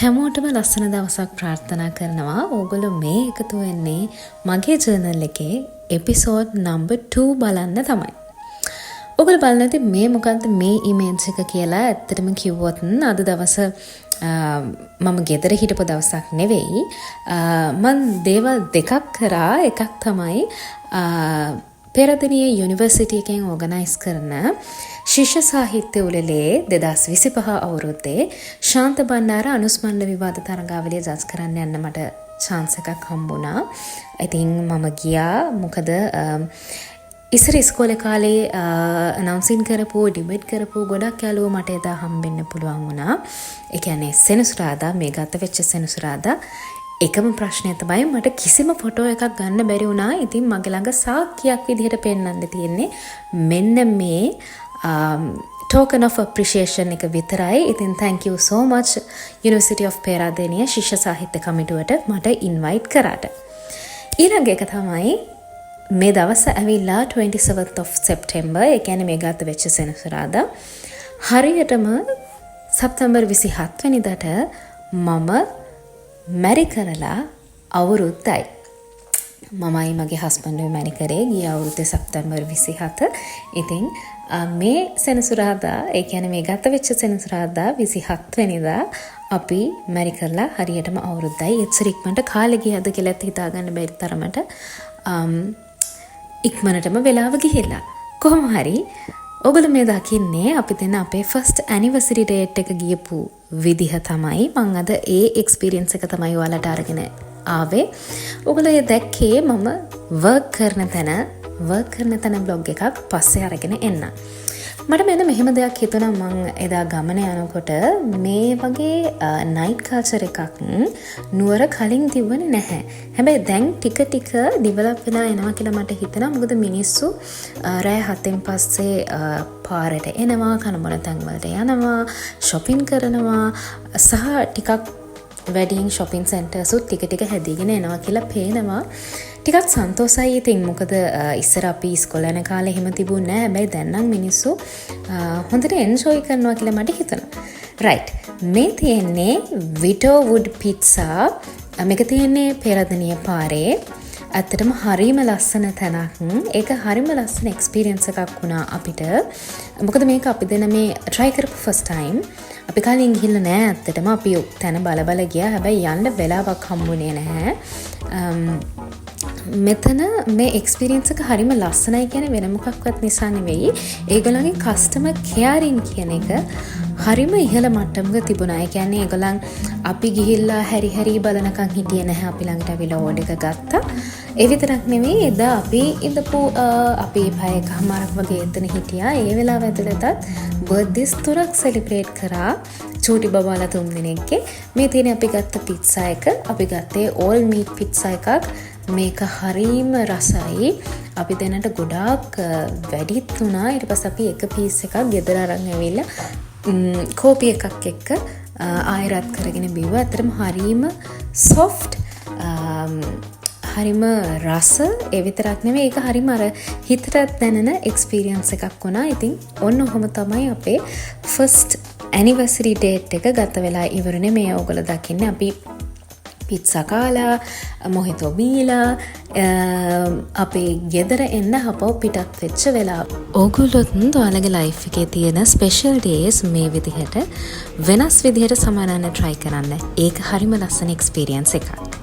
හැමෝටම ලස්සන දවසක් ප්‍රාර්ථනා කරනවා. ඕගොල්ලෝ මේ එකතු වෙන්නේ මගේ ජර්නල් එකේ එපිසෝඩ් නම්බර් 2 බලන්න තමයි. ඕගොල්ලෝ බලන්න ඇති මේ මොකද්ද මේ ඉමේජ් එක කියලා. ඇත්තටම කිව්වොත් අද දවස මම ගෙදර හිටපු දවසක් නෙවෙයි. මම දේවල් දෙකක් කරා. එකක් තමයි පෙරදිනිය යුනිවර්සිටි එකෙන් ඕගනයිස් කරන ශිෂ්‍ය සාහිත්‍ය උළෙලේ 2025 අවුරුද්දේ ශාන්ත බණ්ඩාර අනුස්මරණ විවාද තරඟාවලිය ජජ් කරන්න යන්න මට chance එකක් හම්බුණා. ඉතින් මම ගියා. මොකද ඉස්සර ඉස්කෝලේ කාලේ අනවුන්සින් කරපු ඩිබේට් කරපු ගොඩක් යාළුවෝ මට එදා හම්බෙන්න පුළුවන් වුණා. ඒ කියන්නේ සෙනසුරාදා මේ ගත වෙච්ච සෙනසුරාදා එකම ප්‍රශ්නය තමයි මට කිසිම ෆොටෝ එකක් ගන්න බැරි වුණා. ඉතින් මගේ ළඟ සාක්කියක් විදිහට පෙන්නන්න තියෙන්නේ මෙන්න මේ token of appreciation එක විතරයි. ඉතින් thank you so much University of Peradeniya ශිෂ්‍ය සාහිත්‍ය කමිටුවට මට invite කරාට. ඊළඟ එක තමයි මේ දවස ඇවිල්ලා 27th of September. ඒ කියන්නේ මේ ගත වෙච්ච සෙනසුරාදා හරියටම සැප්තැම්බර් 27 වෙනිදාට මම මැරි කරලා අවුරුද්දයි. මමයි මගේ හස්බන්ඩ්ව මැරි කරේ ගිය අවුරුද්දේ සැප්තැම්බර් 27. ඉතින් මේ සෙනසුරාදා ඒ කියන්නේ මේ ගත වෙච්ච සෙනසුරාදා 27 වෙනිදා අපි මැරි කරලා හරියටම අවුරුද්දයි. එච්චර ඉක්මනට කාලෙ ගියද කියලා හිතාගන්න බැරි තරමට ඉක්මනටම වෙලාව ගිහිල්ලා. කොහොම හරි ඔගොල්ලෝ මේ දකින්නේ අපි දෙන අපේ ෆස්ට් ඇනිවර්සරි ඩේට් එක ගියපු විදිහ තමයි. මම අද ඒ එක්ස්පීරියන්ස් එක තමයි ඔයාලට අරගෙන ආවේ. ඔගොල්ලෝ ඒ දැක්කේ මම වර්ක් කරන තැන බ්ලොග් එකක් පස්සේ අරගෙන එන්න. මට මෙන්න මෙහෙම දෙයක් හිතුණා. මම එදා ගමන යනකොට මේ වගේ නයිට් කල්චර් එකක් නුවර කලින් තිබුණේ නැහැ. හැබැයි දැන් ටික ටික ඩිවලොප් වෙලා එනවා කියලා මට හිතෙනවා. මොකද මිනිස්සු රෑ 7න් පස්සේ පාරට එනවා, කනබොන තැන් වලට යනවා, shopping කරනවා සහ ටිකක් වෙඩින් shopping centers උත් ටික ටික හැදීගෙන එනවා කියලා පේනවා. ටිකක් සන්තෝසයි. ඉතින් මොකද ඉස්සර අපි ඉස්කෝලේ යන කාලේ එහෙම තිබුණේ නැහැ. හැබැයි දැන් නම් මිනිස්සු හොඳට එන්ජොයි කරනවා කියලා මට හිතෙනවා. රයිට්. මේ තියෙන්නේ විටෝවුඩ් පිට්සා. මේක තියෙන්නේ පෙරදිනිය පාරේ. ඇත්තටම හරිම ලස්සන තැනක්. ඒක හරිම ලස්සන එක්ස්පීරියන්ස් එකක් වුණා අපිට. මොකද මේක අපි දෙන මේ try කරපු first time. අපි කලින් ගිහිල්ලා නෑ. ඇත්තටම අපි තැන බල ගියා. හැබැයි යන්න වෙලාවක් හම්බුනේ නැහැ. මෙතන මේ එක්ස්පීරියන්ස් එක හරිම ලස්සනයි කියන්නේ වෙන මොකක්වත් නිසා නෙවෙයි. ඒගොල්ලන්ගේ කස්ටමර් කෙයාරින් කියන එක හරිම ඉහළ මට්ටමක තිබුණා. ඒ කියන්නේ ඒගොල්ලන් අපි ගිහිල්ලා හැරි බලනකන් හිටියේ නැහැ. අපි ළඟට අවිලා ඕඩර් එක ගත්තා. ඒ විතරක් නෙවෙයි එදා අපි ඉඳපු අපි පැයකමාරක් වගේ එතන හිටියා. ඒ වෙලාව ඇතුළතත් බර්ත්ඩේස් 3ක් සෙලිබ්‍රේට් කරා. චූටි බබාලා 3 දෙනෙක්ගේ. මේ තියෙන අපි ගත්ත පිට්සා එක. අපි ගත්තේ all meat පිට්සා එකක්. මේක හරීම රසයි. අපි දෙන්නට ගොඩාක් වැඩිත් වුණා. ඊට පස්සේ අපි එක පීස් එකක් ගෙදර අරන් ඇවිල්ලා කෝපි එකක් එක්ක ආයරත් කරගෙන බිව්වා. අතරම හරීම soft හරිම රස. ඒ විතරක් නෙවෙයි ඒක හරිම අර හිතට දැනෙන එක්ස්පීරියන්ස් එකක් වුණා. ඉතින් ඔන්න ඔහොම තමයි අපේ ෆස්ට් ඇනිවර්සරි ඩේට් එක ගත වෙලා ඉවරනේ. මේ ඔයගොල්ලෝ දකින්නේ අපි පිට්සා කාලා මොහිතෝ බීලා අපේ ගෙදර එන්න හපව පිටත් වෙච්ච වෙලාව. ඕගොල්ලොත් ඔයාලගේ ලයිෆ් එකේ තියෙන ස්පෙෂල් ඩේස් මේ විදිහට වෙනස් විදිහට සමනන්න try කරන්න. ඒක හරිම ලස්සන එක්ස්පීරියන්ස් එකක්.